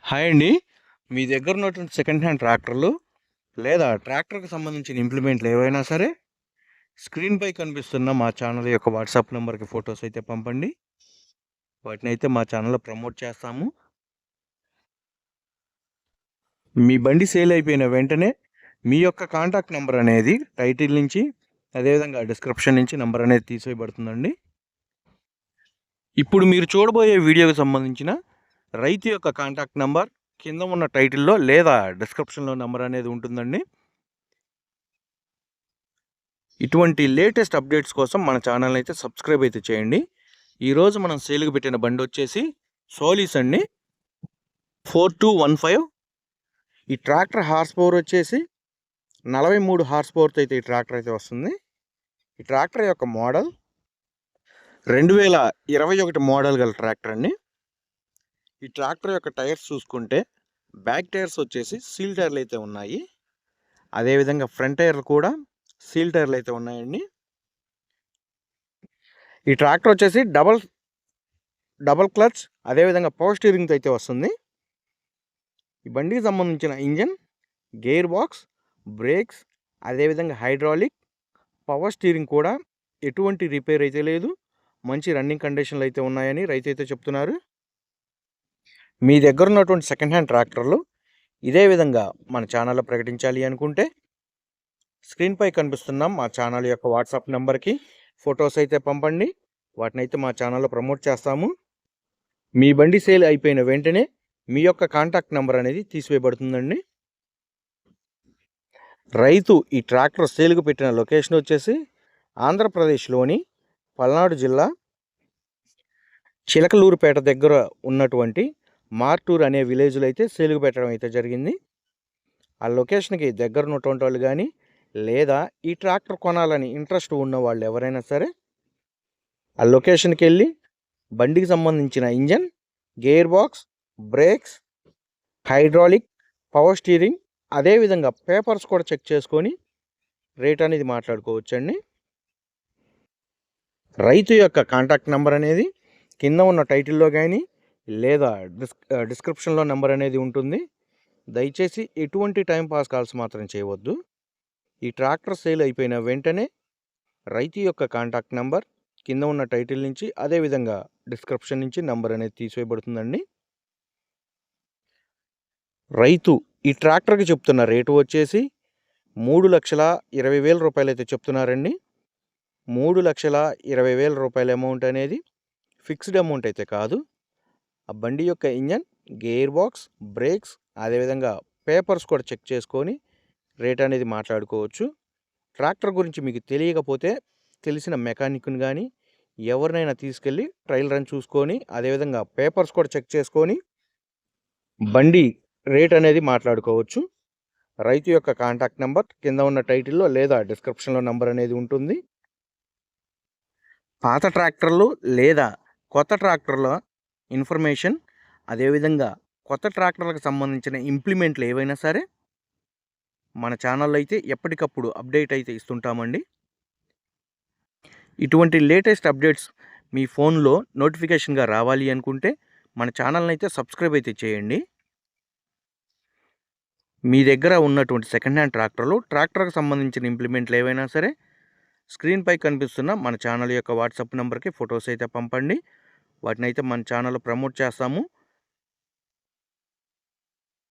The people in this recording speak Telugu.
హాయ్ అండి. మీ దగ్గర ఉన్నటువంటి సెకండ్ హ్యాండ్ ట్రాక్టర్లు లేదా ట్రాక్టర్‌కి సంబంధించిన ఇంప్లిమెంట్లు ఏవైనా సరే స్క్రీన్‌పై కనిపిస్తున్న మా ఛానల్ యొక్క వాట్సాప్ నంబర్‌కి ఫోటోస్ అయితే పంపండి. వాటినైతే మా ఛానల్‌లో ప్రమోట్ చేస్తాము. మీ బండి సేల్ అయిపోయిన వెంటనే మీ యొక్క కాంటాక్ట్ నంబర్ అనేది టైటిల్ నుంచి అదేవిధంగా డిస్క్రిప్షన్ నుంచి నంబర్ అనేది తీసివేయబడుతుందండి. ఇప్పుడు మీరు చూడబోయే వీడియోకి సంబంధించిన రైతు యొక్క కాంటాక్ట్ నంబర్ కింద ఉన్న టైటిల్లో లేదా డిస్క్రిప్షన్లో నంబర్ అనేది ఉంటుందండి. ఇటువంటి లేటెస్ట్ అప్డేట్స్ కోసం మన ఛానల్ అయితే సబ్స్క్రైబ్ అయితే చేయండి. ఈరోజు మనం సేల్కి పెట్టిన బండి వచ్చేసి సోలీస్ అండి, 4215. ఈ ట్రాక్టర్ హార్స్ పవర్ వచ్చేసి 43 హార్స్ పవర్తో అయితే ఈ ట్రాక్టర్ అయితే వస్తుంది. ఈ ట్రాక్టర్ యొక్క మోడల్ 2021 మోడల్ గల ట్రాక్టర్ అండి. ఈ ట్రాక్టర్ యొక్క టైర్స్ చూసుకుంటే బ్యాక్ టైర్స్ వచ్చేసి సీల్ టైర్లు అయితే ఉన్నాయి. అదేవిధంగా ఫ్రంట్ టైర్లు కూడా సీల్ టైర్లు అయితే ఉన్నాయండి. ఈ ట్రాక్టర్ వచ్చేసి డబల్ క్లచ్ అదేవిధంగా పవర్ స్టీరింగ్తో అయితే వస్తుంది. ఈ బండికి సంబంధించిన ఇంజన్, గేర్ బాక్స్, బ్రేక్స్ అదేవిధంగా హైడ్రాలిక్, పవర్ స్టీరింగ్ కూడా ఎటువంటి రిపేర్ అయితే లేదు, మంచి రన్నింగ్ కండిషన్లు అయితే ఉన్నాయని రైతు అయితే చెప్తున్నారు. మీ దగ్గర ఉన్నటువంటి సెకండ్ హ్యాండ్ ట్రాక్టర్లు ఇదే విధంగా మన ఛానల్లో ప్రకటించాలి అనుకుంటే స్క్రీన్పై కనిపిస్తున్నాం మా ఛానల్ యొక్క వాట్సాప్ నెంబర్కి ఫొటోస్ అయితే పంపండి. వాటినైతే మా ఛానల్లో ప్రమోట్ చేస్తాము. మీ బండి సేల్ అయిపోయిన వెంటనే మీ యొక్క కాంటాక్ట్ నెంబర్ అనేది తీసివేయబడుతుందండి. రైతు ఈ ట్రాక్టర్ సేల్కు పెట్టిన లొకేషన్ వచ్చేసి ఆంధ్రప్రదేశ్లోని పల్నాడు జిల్లా చిలకలూరుపేట దగ్గర ఉన్నటువంటి మార్టూర్ అనే విలేజ్లో అయితే సేల్కు పెట్టడం అయితే జరిగింది. ఆ లొకేషన్కి దగ్గర ఉన్నటువంటి వాళ్ళు కానీ లేదా ఈ ట్రాక్టర్ కొనాలని ఇంట్రెస్ట్ ఉన్న వాళ్ళు ఎవరైనా సరే ఆ లొకేషన్కి వెళ్ళి బండికి సంబంధించిన engine, gearbox, brakes, hydraulic, power steering అదేవిధంగా పేపర్స్ కూడా చెక్ చేసుకొని రేట్ అనేది మాట్లాడుకోవచ్చండి. రైతు యొక్క కాంటాక్ట్ నెంబర్ అనేది కింద ఉన్న టైటిల్లో కానీ లేదా డిస్క్రిప్షన్లో నెంబర్ అనేది ఉంటుంది. దయచేసి ఎటువంటి టైం పాస్ కాల్స్ మాత్రం చేయవద్దు. ఈ ట్రాక్టర్ సేల్ అయిపోయిన వెంటనే రైతు యొక్క కాంటాక్ట్ నెంబర్ కింద ఉన్న టైటిల్ నుంచి అదేవిధంగా డిస్క్రిప్షన్ నుంచి నెంబర్ అనేది తీసివేయబడుతుందండి. రైతు ఈ ట్రాక్టర్కి చెప్తున్న రేటు వచ్చేసి 3,20,000 రూపాయలు అయితే చెప్తున్నారండి. 3,20,000 రూపాయల అమౌంట్ అనేది ఫిక్స్డ్ అమౌంట్ అయితే కాదు. ఆ బండి యొక్క ఇంజన్, గేర్ బాక్స్, బ్రేక్స్ అదేవిధంగా పేపర్స్ కూడా చెక్ చేసుకొని రేట్ అనేది మాట్లాడుకోవచ్చు. ట్రాక్టర్ గురించి మీకు తెలియకపోతే తెలిసిన మెకానిక్ని కానీ ఎవరినైనా తీసుకెళ్ళి ట్రయల్ రన్ చూసుకొని అదేవిధంగా పేపర్స్ కూడా చెక్ చేసుకొని బండి రేట్ అనేది మాట్లాడుకోవచ్చు. రైతు యొక్క కాంటాక్ట్ నెంబర్ కింద ఉన్న టైటిల్లో లేదా డిస్క్రిప్షన్లో నెంబర్ అనేది ఉంటుంది. పాత ట్రాక్టర్లు లేదా కొత్త ట్రాక్టర్ల ఇన్ఫర్మేషన్ అదేవిధంగా కొత్త ట్రాక్టర్లకు సంబంధించిన ఇంప్లిమెంట్లు ఏవైనా సరే మన ఛానల్లో అయితే ఎప్పటికప్పుడు అప్డేట్ అయితే ఇస్తుంటామండి. ఇటువంటి లేటెస్ట్ అప్డేట్స్ మీ ఫోన్లో నోటిఫికేషన్గా రావాలి అనుకుంటే మన ఛానల్ని అయితే సబ్స్క్రైబ్ అయితే చేయండి. మీ దగ్గర ఉన్నటువంటి సెకండ్ హ్యాండ్ ట్రాక్టర్కి సంబంధించిన ఇంప్లిమెంట్లు ఏవైనా సరే స్క్రీన్పై కనిపిస్తున్న మన ఛానల్ యొక్క వాట్సాప్ నెంబర్కి ఫొటోస్ అయితే పంపండి. వాటిని అయితే మన ఛానల్లో ప్రమోట్ చేస్తాము.